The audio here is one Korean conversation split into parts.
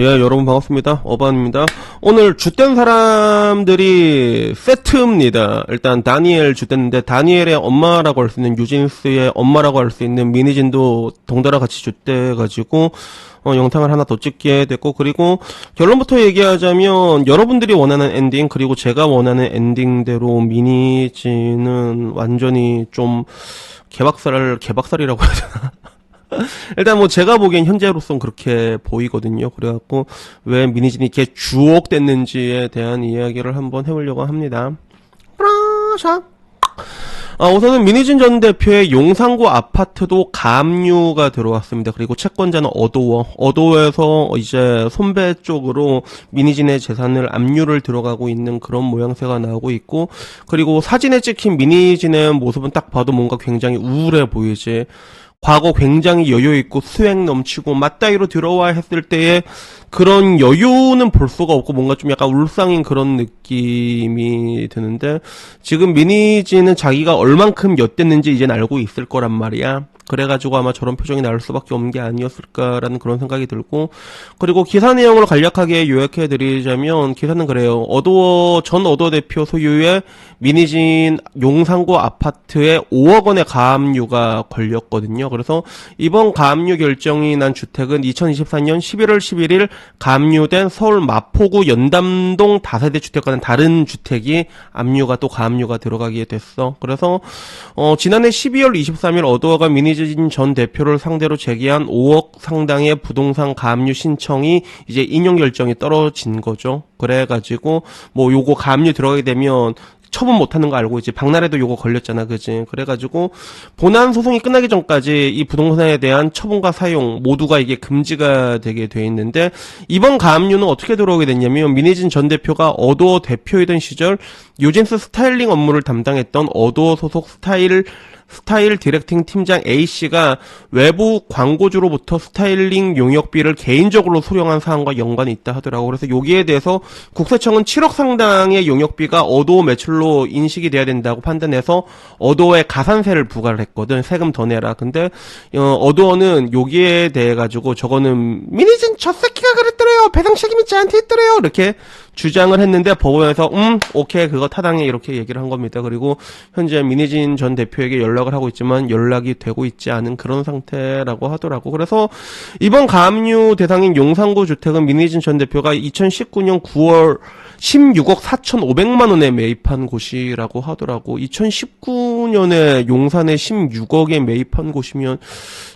여러분 반갑습니다. 어반입니다. 오늘 죗된 사람들이 세트입니다. 일단 다니엘 죗됐는데, 다니엘의 엄마라고 할 수 있는, 유진스의 엄마라고 할 수 있는 미니진도 덩달아 같이 죗돼가지고 영상을 하나 더 찍게 됐고, 그리고 결론부터 얘기하자면 여러분들이 원하는 엔딩, 그리고 제가 원하는 엔딩대로 미니진은 완전히 좀 개박살이라고 해야 되나? 일단 뭐 제가 보기엔 현재로선 그렇게 보이거든요. 그래갖고 왜 미니진이 이렇게 주옥됐는지에 대한 이야기를 한번 해보려고 합니다. 우선은 미니진 전 대표의 용산구 아파트도 가압류가 들어왔습니다. 그리고 채권자는 어도어에서 이제 손배 쪽으로 미니진의 재산을 압류를 들어가고 있는 그런 모양새가 나오고 있고, 그리고 사진에 찍힌 미니진의 모습은 딱 봐도 뭔가 굉장히 우울해 보이지. 과거 굉장히 여유있고 수행 넘치고 맞다이로 들어와 했을 때의 그런 여유는 볼 수가 없고 뭔가 좀 약간 울상인 그런 느낌이 드는데, 지금 미니지는 자기가 얼만큼 엿됐는지 이젠 알고 있을 거란 말이야. 그래가지고 아마 저런 표정이 나올 수밖에 없는 게 아니었을까라는 그런 생각이 들고, 그리고 기사 내용을 간략하게 요약해드리자면 기사는 그래요. 전 어도어 대표 소유의 미니진 용산구 아파트에 5억 원의 가압류가 걸렸거든요. 그래서 이번 가압류 결정이 난 주택은 2024년 11월 11일 가압류된 서울 마포구 연담동 다세대 주택과는 다른 주택이 또 가압류가 들어가게 됐어. 그래서 지난해 12월 23일 어도어가 미니진 전 대표를 상대로 제기한 5억 상당의 부동산 가압류 신청이 이제 인용 결정이 떨어진 거죠. 그래가지고 뭐 요거 가압류 들어가게 되면 처분 못하는 거 알고 있지. 박나래도 요거 걸렸잖아, 그지? 그래가지고 본안 소송이 끝나기 전까지 이 부동산에 대한 처분과 사용 모두가 이게 금지가 되게 돼 있는데, 이번 가압류는 어떻게 들어오게 됐냐면, 미니진 전 대표가 어도어 대표이던 시절 유진스 스타일링 업무를 담당했던 어도어 소속 스타일 디렉팅 팀장 A씨가 외부 광고주로부터 스타일링 용역비를 개인적으로 수령한 사항과 연관이 있다 하더라고. 그래서 여기에 대해서 국세청은 7억 상당의 용역비가 어도어 매출로 인식이 돼야 된다고 판단해서 어도어에 가산세를 부과를 했거든. 세금 더 내라. 근데 어도어는 여기에 대해 가지고 저거는 미니진 저 새끼가 그랬더래요. 배상 책임이 저한테 있더래요. 이렇게 주장을 했는데 법원에서 오케이 그거 타당해 이렇게 얘기를 한 겁니다. 그리고 현재 미니진 전 대표에게 연락을 하고 있지만 연락이 되고 있지 않은 그런 상태라고 하더라고. 그래서 이번 가압류 대상인 용산구 주택은 미니진 전 대표가 2019년 9월 16억 4,500만 원에 매입한 곳이라고 하더라고. 2019년에 용산에 16억에 매입한 곳이면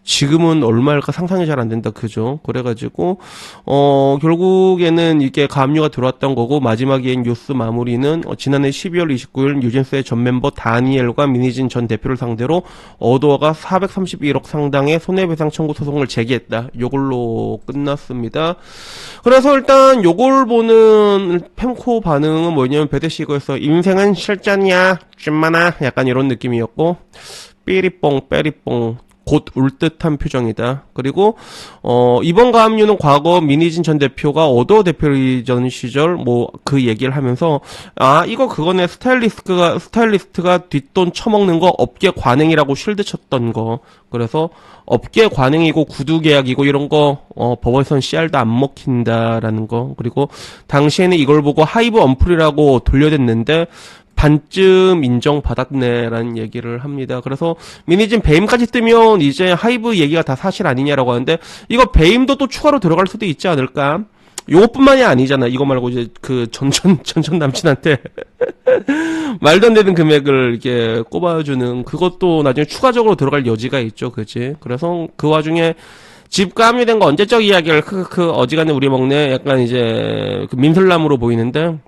지금은 얼마일까 상상이 잘 안 된다. 그죠? 그래가지고 결국에는 이게 가압류가 들어왔던 거고, 마지막엔 뉴스 마무리는 지난해 12월 29일 유진스의 전 멤버 다니엘과 미니진 전 대표를 상대로 어도어가 431억 상당의 손해배상 청구 소송을 제기했다. 요걸로 끝났습니다. 그래서 일단 요걸 보는 펜코 반응은 뭐냐면, 배대씨 이거였어. 인생은 실전이야 쭌마나 약간 이런 느낌이었고, 삐리뽕 빼리뽕 곧 울 듯한 표정이다. 그리고 이번 가압류는 과거 미니진 전 대표가 어도어 대표이던 시절 뭐 그 얘기를 하면서 이거 그거네, 스타일리스트가 뒷돈 처먹는 거 업계 관행이라고 쉴드 쳤던 거. 그래서 업계 관행이고 구두 계약이고 이런 거 법원에선 씨알도 안 먹힌다라는 거. 그리고 당시에는 이걸 보고 하이브 언플이라고 돌려댔는데 반쯤 인정받았네라는 얘기를 합니다. 그래서 미니진 배임까지 뜨면 이제 하이브 얘기가 다 사실 아니냐라고 하는데, 이거 배임도 또 추가로 들어갈 수도 있지 않을까? 요것뿐만이 아니잖아. 이거 말고 이제 그 전전 남친한테 말도 안 되는 금액을 이렇게 꼽아주는 그것도 나중에 추가적으로 들어갈 여지가 있죠. 그치? 그래서 그 와중에 집 가압류된 거 언제적 이야기를 어지간해 우리 먹네. 약간 이제 그 민설남으로 보이는데,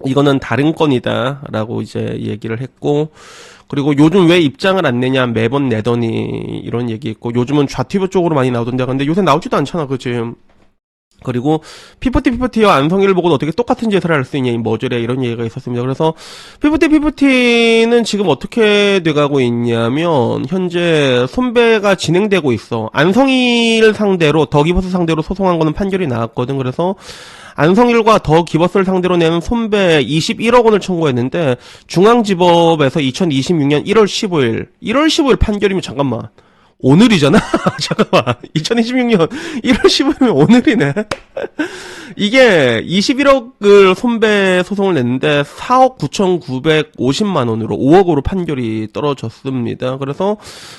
이거는 다른 건이다 라고 이제 얘기를 했고, 그리고 요즘 왜 입장을 안 내냐 매번 내더니 이런 얘기 했고, 요즘은 좌튜브 쪽으로 많이 나오던데, 근데 요새 나오지도 않잖아. 그치? 그리고 피프티와 안성일을 보고 어떻게 똑같은 짓을 할 수 있냐 이 머저래 이런 얘기가 있었습니다. 그래서 피프티는 지금 어떻게 돼가고 있냐면, 현재 손배가 진행되고 있어. 안성일 상대로, 더기버스 상대로 소송한 거는 판결이 나왔거든. 그래서 안성일과 더 기버스를 상대로 내는 손배 21억 원을 청구했는데, 중앙지법에서 2026년 1월 15일 판결이면, 잠깐만, 오늘이잖아? 잠깐만. 2026년 1월 15일이면 오늘이네. 이게 21억을 손배 소송을 냈는데 4억 9,950만 원으로 5억으로 판결이 떨어졌습니다. 그래서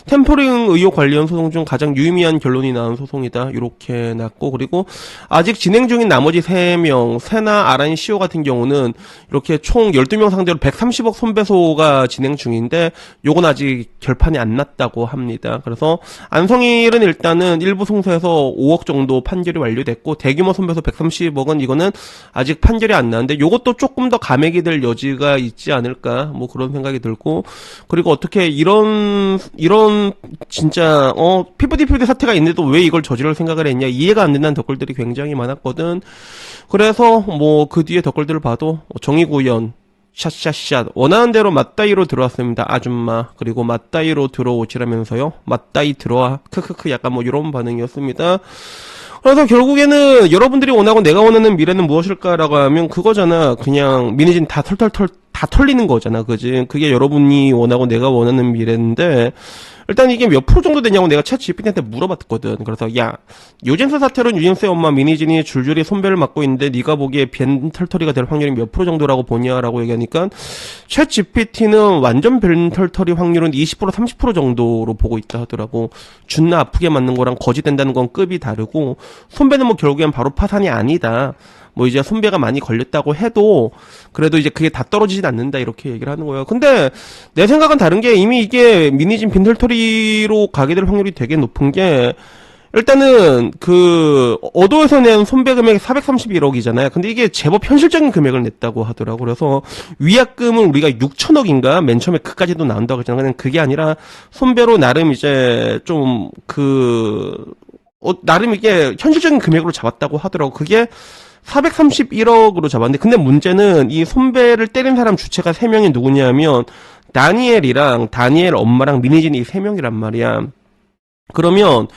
템퍼링 의혹 관련 소송 중 가장 유의미한 결론이 나온 소송이다. 이렇게 났고, 그리고 아직 진행 중인 나머지 3명, 세나, 아란, 시오 같은 경우는 이렇게 총 12명 상대로 130억 손배소가 진행 중인데 요건 아직 결판이 안 났다고 합니다. 그래서 안성일은 일단은 일부 송사에서 5억 정도 판결이 완료됐고, 대규모 손배소 130억은 이거는 아직 판결이 안 나는데 요것도 조금 더 감액이 될 여지가 있지 않을까, 뭐 그런 생각이 들고, 그리고 어떻게 이런 진짜 PPD 사태가 있는데도 왜 이걸 저지를 생각을 했냐, 이해가 안 된다는 댓글들이 굉장히 많았거든. 그래서 뭐 그 뒤에 댓글들을 봐도 정의구현 샷샷샷 원하는 대로 맞다이로 들어왔습니다. 아줌마. 그리고 맞다이로 들어오시라면서요. 맞다이 들어와. 크크크. 약간 뭐 이런 반응이었습니다. 그래서 결국에는 여러분들이 원하고 내가 원하는 미래는 무엇일까라고 하면 그거잖아. 그냥 미니진 다 털리는 거잖아. 그지? 그게 여러분이 원하고 내가 원하는 미래인데, 일단 이게 몇 프로 정도 되냐고 내가 챗 GPT한테 물어봤거든. 그래서 야, 유진스 사태로는 유진스의 엄마 미니진이 줄줄이 손배를 맞고 있는데 네가 보기에 벤털터리가 될 확률이 몇 프로 정도라고 보냐라고 얘기하니까 챗 GPT는 완전 벤털터리 확률은 20% 30% 정도로 보고 있다 하더라고. 존나 아프게 맞는 거랑 거짓된다는 건 급이 다르고, 손배는 뭐 결국엔 바로 파산이 아니다. 뭐 이제 손배가 많이 걸렸다고 해도 그래도 이제 그게 다 떨어지진 않는다, 이렇게 얘기를 하는 거예요. 근데 내 생각은 다른 게, 이미 이게 미니진 빈털터리로 가게 될 확률이 되게 높은 게, 일단은 그 어도에서 낸 손배 금액이 431억이잖아요. 근데 이게 제법 현실적인 금액을 냈다고 하더라고. 그래서 위약금은 우리가 6천억인가 맨 처음에 그까지도 나온다고 했잖아. 그냥 그게 아니라 손배로 나름 이제 좀 나름 이게 현실적인 금액으로 잡았다고 하더라고. 그게 431억으로 잡았는데, 근데 문제는 이 손배를 때린 사람 주체가 3명이 누구냐면 다니엘이랑 다니엘 엄마랑 미니진이 이 3명이란 말이야. 그러면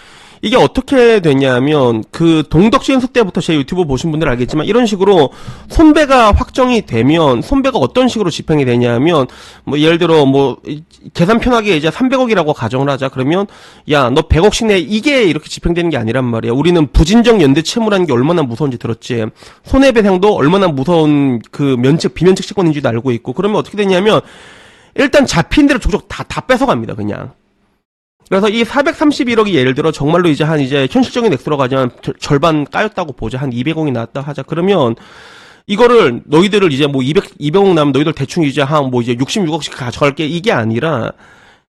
이게 어떻게 되냐면, 그 동덕시인수 때부터 제 유튜브 보신 분들 알겠지만 이런 식으로 손배가 확정이 되면 손배가 어떤 식으로 집행이 되냐면, 뭐 예를 들어 뭐 계산 편하게 이제 300억이라고 가정을 하자. 그러면 야, 너 100억씩 내, 이게 이렇게 집행되는 게 아니란 말이야. 우리는 부진정 연대 채무라는 게 얼마나 무서운지 들었지. 손해배상도 얼마나 무서운 그 비면책 채권인지도 알고 있고. 그러면 어떻게 되냐면 일단 잡힌 대로 족족 다 뺏어갑니다, 그냥. 그래서 이 431억이 예를 들어 정말로 이제 현실적인 액수로 가자면 절반 까였다고 보자. 한 200억이 나왔다 하자. 그러면 이거를 너희들을 이제 뭐 200억 나면 너희들 대충 이제 한 뭐 이제 66억씩 가져갈게, 이게 아니라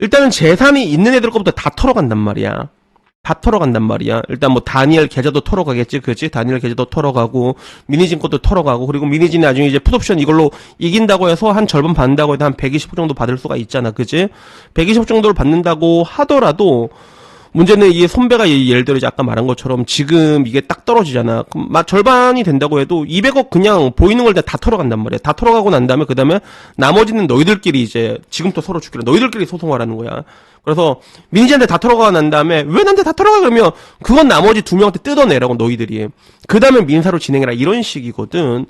일단은 재산이 있는 애들 거부터 다 털어간단 말이야. 다 털어간단 말이야. 일단 뭐 다니엘 계좌도 털어가겠지, 그치? 다니엘 계좌도 털어가고 미니진 것도 털어가고, 그리고 미니진이 나중에 이제 풋옵션 이걸로 이긴다고 해서 한 절반 받는다고 해도 한 120억 정도 받을 수가 있잖아, 그치? 120억 정도를 받는다고 하더라도 문제는 이 손배가 예를 들어 이제 아까 말한 것처럼 지금 이게 딱 떨어지잖아. 그럼 절반이 된다고 해도 200억 그냥 보이는 걸 다 털어간단 말이야. 다 털어가고 난 다음에 그 다음에 나머지는 너희들끼리 이제 지금부터 서로 죽기로 너희들끼리 소송하라는 거야. 그래서 민지한테 다 털어가 난 다음에 왜 나한테 다 털어가 그러면 그건 나머지 2명한테 뜯어내라고, 너희들이. 그 다음에 민사로 진행해라, 이런 식이거든.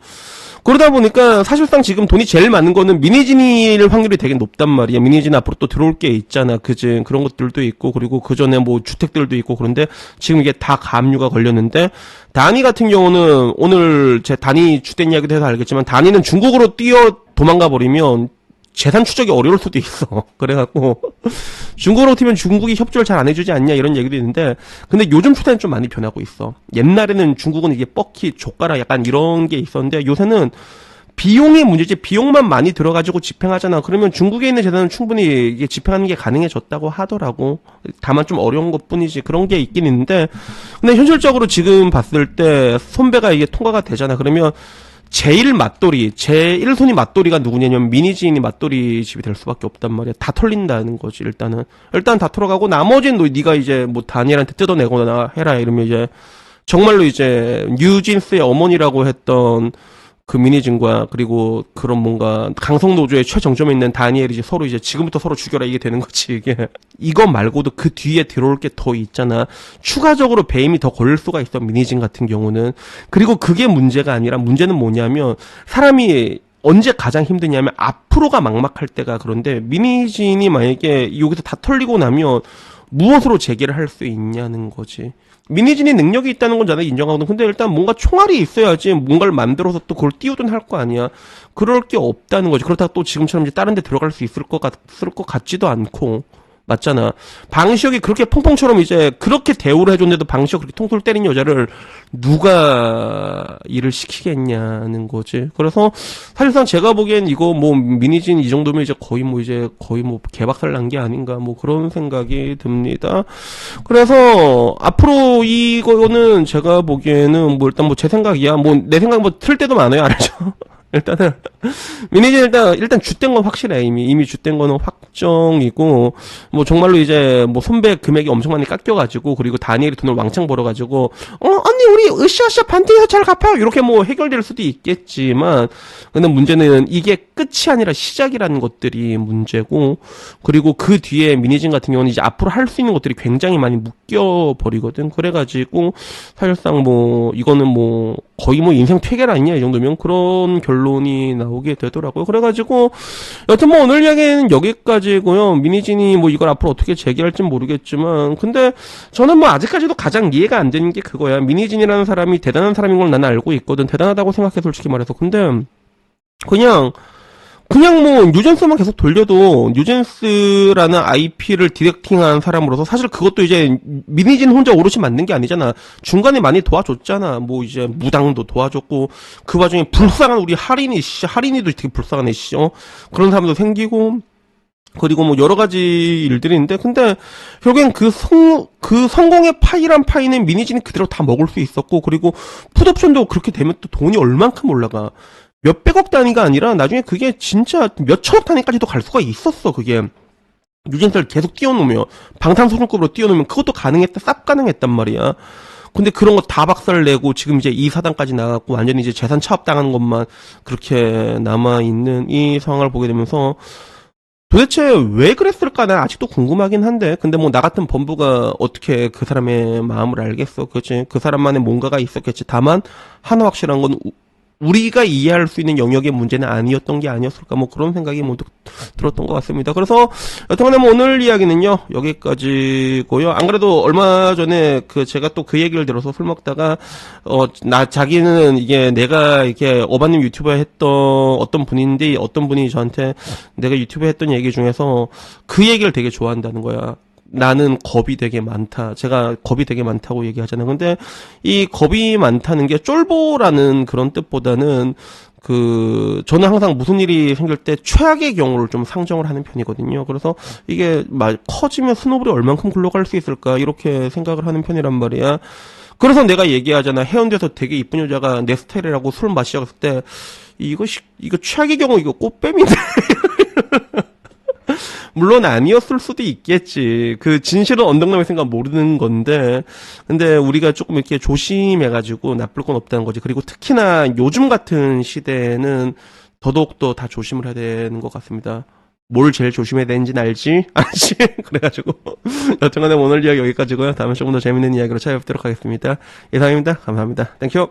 그러다 보니까 사실상 지금 돈이 제일 많은 거는 미니진일 확률이 되게 높단 말이야. 미니진 앞으로 또 들어올 게 있잖아, 그지? 그런 것들도 있고, 그리고 그 전에 뭐 주택들도 있고. 그런데 지금 이게 다 가압류가 걸렸는데, 다니 같은 경우는 오늘 제 다니 주택 이야기도 해서 알겠지만 다니는 중국으로 도망가 버리면 재산 추적이 어려울 수도 있어. 그래갖고 중국으로 튀면 중국이 협조를 잘 안 해주지 않냐, 이런 얘기도 있는데, 근데 요즘 추세는 좀 많이 변하고 있어. 옛날에는 중국은 이게 뻑히 족가라 약간 이런 게 있었는데 요새는 비용이 문제지, 비용만 많이 들어가지고 집행하잖아. 그러면 중국에 있는 재산은 충분히 이게 집행하는 게 가능해졌다고 하더라고. 다만 좀 어려운 것 뿐이지. 그런 게 있긴 있는데, 근데 현실적으로 지금 봤을 때 손배가 이게 통과가 되잖아. 그러면 제일 맞돌이, 제1손이 맞돌이가 누구냐면 미니진이 맞돌이 집이 될 수밖에 없단 말이야. 다 털린다는 거지, 일단 다 털어가고 나머지는 네가 이제 뭐 다니엘한테 뜯어내거나 해라, 이러면 이제 정말로 이제 뉴진스의 어머니라고 했던 그 미니진과 그리고 그런 뭔가 강성노조의 최정점에 있는 다니엘이 이제 서로 이제 지금부터 서로 죽여라, 이게 되는 거지, 이게. 이거 말고도 그 뒤에 들어올 게 더 있잖아. 추가적으로 배임이 더 걸릴 수가 있어, 미니진 같은 경우는. 그리고 그게 문제가 아니라, 문제는 뭐냐면 사람이 언제 가장 힘드냐면 앞으로가 막막할 때가. 그런데 미니진이 만약에 여기서 다 털리고 나면 무엇으로 제기를 할 수 있냐는 거지. 미니진이 능력이 있다는 건 나는 인정하거든. 근데 일단 뭔가 총알이 있어야지 뭔가를 만들어서 또 그걸 띄우든 할 거 아니야. 그럴 게 없다는 거지. 그렇다고 또 지금처럼 이제 다른 데 들어갈 수 있을 것 같지도 않고. 맞잖아. 방시혁이 그렇게 퐁퐁처럼 이제 그렇게 대우를 해줬는데도 방시혁 그렇게 통수를 때린 여자를 누가 일을 시키겠냐는 거지. 그래서 사실상 제가 보기엔 이거 뭐 미니진 이 정도면 이제 거의 뭐 개박살 난 게 아닌가 뭐 그런 생각이 듭니다. 그래서 앞으로 이거는 제가 보기에는 뭐 일단 뭐 제 생각이야. 뭐 내 생각 뭐 틀 때도 많아요. 알죠? 일단은 미니진 일단 죗된 건 확실해. 이미 죗된 거는 확정이고 뭐 정말로 이제 뭐 손배 금액이 엄청 많이 깎여가지고 그리고 다니엘이 돈을 왕창 벌어가지고 언니 우리 으쌰으쌰 반대해서 잘 갚아요 이렇게 뭐 해결될 수도 있겠지만 근데 문제는 이게 끝이 아니라 시작이라는 것들이 문제고 그리고 그 뒤에 미니진 같은 경우는 이제 앞으로 할 수 있는 것들이 굉장히 많이 묶여 버리거든. 그래가지고 사실상 뭐 이거는 뭐 거의 뭐 인생 퇴계라 아니냐 이 정도면 그런 결론이 나오게 되더라고요. 그래가지고 여튼 뭐 오늘 이야기는 여기까지고요. 미니진이 뭐 이걸 앞으로 어떻게 재개할진 모르겠지만 근데 저는 뭐 아직까지도 가장 이해가 안 되는 게 그거야. 미니진이라는 사람이 대단한 사람인 걸 나는 알고 있거든. 대단하다고 생각해 솔직히 말해서. 근데 그냥 뭐 뉴젠스만 계속 돌려도 뉴젠스라는 IP를 디렉팅한 사람으로서 사실 그것도 이제 미니진 혼자 오롯이 만든 게 아니잖아. 중간에 많이 도와줬잖아. 뭐 이제 무당도 도와줬고 그 와중에 불쌍한 우리 하린이도 되게 불쌍한 애씨. 그런 사람도 생기고 그리고 뭐 여러 가지 일들이 있는데 근데 결국엔 그 성공의 파이란 파이는 미니진이 그대로 다 먹을 수 있었고 그리고 풋옵션도 그렇게 되면 또 돈이 얼만큼 올라가. 몇백억 단위가 아니라 나중에 그게 진짜 몇천억 단위까지도 갈 수가 있었어. 그게 뉴진스를 계속 띄워놓으면 방탄소년급으로 띄워놓으면 그것도 쌉 가능했단 말이야. 근데 그런 거 다 박살내고 지금 이제 이 사단까지 나갔고 완전히 이제 재산 차압당하는 것만 그렇게 남아있는 이 상황을 보게 되면서 도대체 왜 그랬을까 난 아직도 궁금하긴 한데 근데 뭐 나 같은 범부가 어떻게 그 사람의 마음을 알겠어. 그렇지. 그 사람만의 뭔가가 있었겠지. 다만 하나 확실한 건 우리가 이해할 수 있는 영역의 문제는 아니었던 게 아니었을까 뭐 그런 생각이 모두 들었던 것 같습니다. 그래서 여튼간에 뭐 오늘 이야기는요 여기까지고요. 안 그래도 얼마 전에 제가 또 그 얘기를 들어서 술 먹다가 자기는 이게 내가 이렇게 어바님 유튜브에 했던 어떤 분인데 어떤 분이 저한테 내가 유튜브에 했던 얘기 중에서 그 얘기를 되게 좋아한다는 거야. 나는 겁이 되게 많다. 제가 겁이 되게 많다고 얘기하잖아요. 근데 이 겁이 많다는 게 쫄보라는 그런 뜻보다는 저는 항상 무슨 일이 생길 때 최악의 경우를 좀 상정을 하는 편이거든요. 그래서 이게 커지면 스노볼이 얼만큼 굴러갈 수 있을까 이렇게 생각을 하는 편이란 말이야. 그래서 내가 얘기하잖아. 해운대에서 되게 이쁜 여자가 내 스타일이라고 술 마시자고 했을 때 이거 최악의 경우 이거 꽃뱀인데 물론 아니었을 수도 있겠지. 그 진실은 언덕남의 생각 모르는 건데, 근데 우리가 조금 이렇게 조심해가지고 나쁠 건 없다는 거지. 그리고 특히나 요즘 같은 시대에는 더더욱더 다 조심을 해야 되는 것 같습니다. 뭘 제일 조심해야 되는지는 알지? 알지? 그래가지고 여튼간에 오늘 이야기 여기까지고요. 다음에 조금 더 재밌는 이야기로 찾아뵙도록 하겠습니다. 이상입니다. 감사합니다. 땡큐.